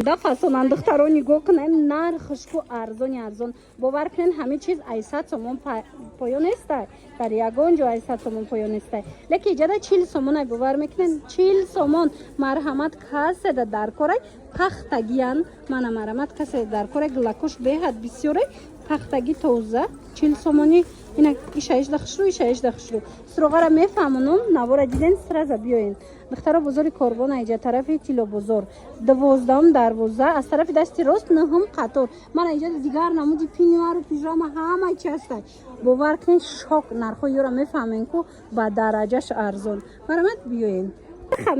Да фасонан духтаро нигоҳ кунем нархшку арзон бовар кунем ҳамин чиз 800 сомон поён нестай дар ягон ҷо 800 сомон поён нестай леки ҷада 40 сомонай бовар мекунем 40 сомон марҳамат каседа дар корай пахтагиян мана марҳамат каседа дар корай глакуш беҳад бисёре пахтаги тоза 40 сомони ина ишаиш дахшру суроғара мефаҳмонам навора диден сраза биёен духтаро бозори корбон айҷа тарафи тило бозор 12 аз тарафи дасти рост наҳум қатор мана иҷа дигар намуди пинюару пижама ҳама чи ҳастай бовар кунед шок нархҳои ёра мефаҳмен ку ба дараҷаш арзон марҳамат биёен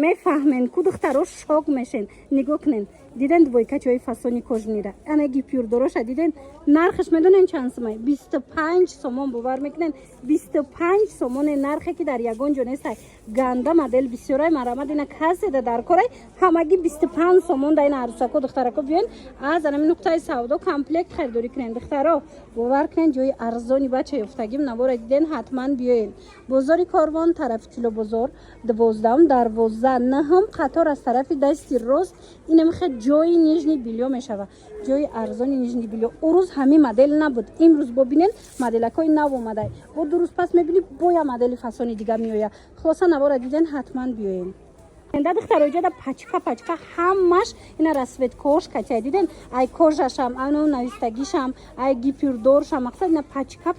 мефаҳмен ку духтаро шок мешен нигоҳ кунен диден двойкачои фасони кожнира ана гипюрдороша диден нархаш медонен чанд сомай 25 сомон бовар мекунен 25 сомоне нархе ки дар ягон ҷо нестай ганда модел бисёрай марҳамат ина каседа дар корай ҳамаги 25 сомон да ина арусако духтарако биёен аз анами нуқтаи савдо комплект харидорӣ кунен духтаро бовар кунен ҷои арзони бача ёфтагим навора диден ҳатман биёен бозори корвон тарафи тило бозор 12 наҳам қатор аз тарафи дасти рост ина мехоҳад ҷои нижни билё мешава ҷои арзони нижни билё урӯз ҳамин модел набуд имрӯз бобинен моделакои нав омадай бо дуруст пас мебинӣ боя модели фасони дига меоя хулоса навора диден ҳатман биёен энда духтароҷада пачка ҳамаш ина расветкош качай диден ай кожашам ану навистагишам ай гипюрдоршам мақсад ина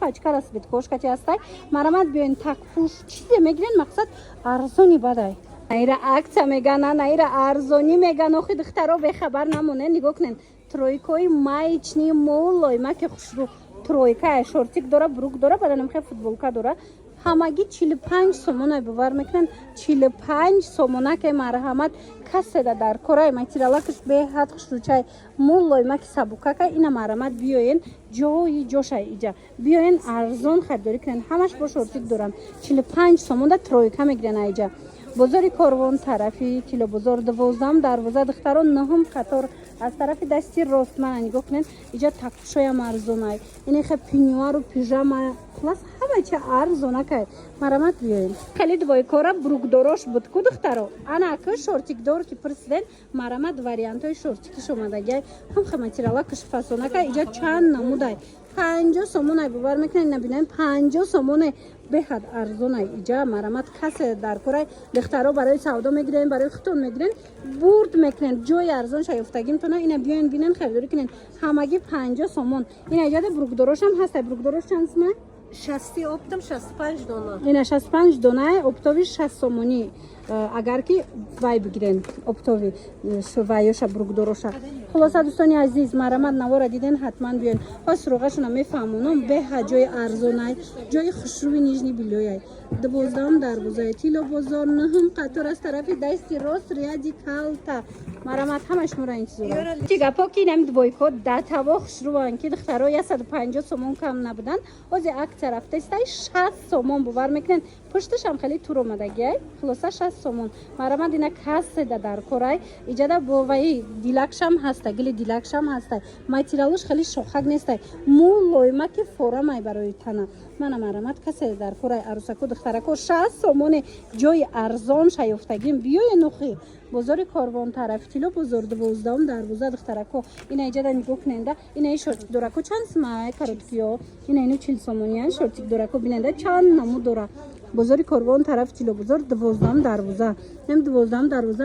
пачка расветкош качай ҳастай марҳамат биёен такфуш чизе мегирен мақсад арзони бадай наира акция мегана наира арзонӣ меган охи духтаро бехабар намонен нигоҳ кунен тройкои маечни молой маки хушрӯ тройка шортик дора брук дора баданамхе футболка дора ҳамаги 45 сомонай бовар мекунен 45 сомонаке марҳамат каседа дар корай материалакаш беҳад хушрӯчай молой маки сабукака ина марҳамат биёен ҷои ҷошай иҷа биёен арзон харидорӣ кунен ҳамаш бо шортик доранд 45 сомонда тройка мегирен айҷа бозори корвон тарафи тило бозор 12 духтаро наҳум қатор аз тарафи дасти рост мана нигоҳ кунен иҷа такфушоям арзонай инеха пинюару пижама хулас ҳама чи арзонакай марҳамат биёен хеле двойкора брукдорош буд ку духтаро анаку шортикдор ки пурсиден марҳамат вариантҳои шортикиш омадагай ҳамха материалакаш фасонакай иҷа чанд намудай 50 сомонай бовар мекунен набинен 50 сомоне беҳад арзонай иҷа марҳамат касе дар корай духтаро барои савдо мегирен барои хитон мегирен бурд мекунен ҷои арзон шаёфтагимтона ина биёен бинен харидорӣ кунен ҳамаги 50 сомон ина иҷада брукдорошам ҳастай брукдорош чанд сомай 60 оптом 65 дона ина 65 донае оптови 60 сомонӣ агар ки вай бигирен оптови вайёша брукдороша хулоса дӯстони азиз марҳамат навора диден ҳатман биёен ва суроғашона мефаҳмонам беҳад ҷои арзонай ҷои хушрӯи нижни билёяй 12 тило бозор наҳум қатор аз тарафи дасти рост ряди калта марҳамат ҳамашмора интизорам чи гапо ки инами двойко датаво хушрӯан ки духтаро 150 сомон кам набудан ози акция рафтастай 60 сомон бовар мекунен пушташам хеле тур омадагиай хулоса 60 сомон марҳамат ина каседа дар корай иҷада боваи дилакшам ҳастай гили дилакшам ҳастай материалуш хеле шохак нестай молойма ки форамай барои тана мана марҳамат каседа дар корай арусаку духтарако 60 сомоне ҷои арзон шаёфтагим биёен охи бозори корвон тарафи тило бозор 12 духтарако ина иҷада нигоҳ куненда ина и шортик дорако чанд сомай короткиё ина ину 40 сомониян шортик дорако биненда чанд намуд дора бозори корвон тарафи тило бозор 12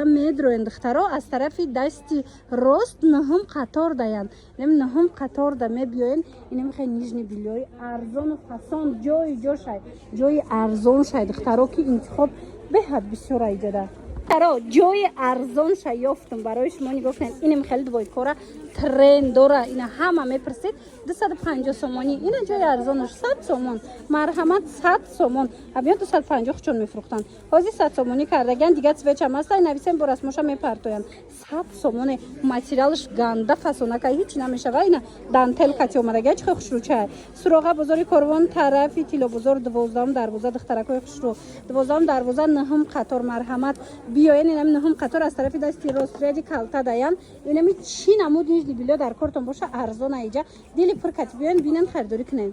медроен духтаро аз тарафи дасти рост наҳум қатор даянд наҳум қатор да мебиёен ина мехоҳи нижни билёи арзону фасон ҷои ҷошай ҷои арзон шай духтаро ки интихоб беҳад бисёра иҷада таро ҷои арзон ша ёфтам барои шумо нигоҳ кунед ина михел двойкора тренд дора ина ҳама мепурсед 250 сомонӣ ина ҷои арзонаш 100 сомон марҳамат 100 сомон абиён 250 чон мефурӯхтанд ҳозир 100 сомонӣ кардаган дига цвечам ҳастай нависем бо расмоша мепартоянд 100 сомоне материалаш ганда фасонака ҳеч намешава ина дантел кати омадага чихо хушрӯчай суроға бозори корвон тарафи тило бозор 12 духтаракои хушрӯ 12 наҳум қатор марҳамат биёен инами наҳум қатор аз тарафи дасти рост ряди калта даян инами чӣ намуд нижни билё дар кортон боша арзона иҷа дили пур кати биёен бинен харидорӣ кунед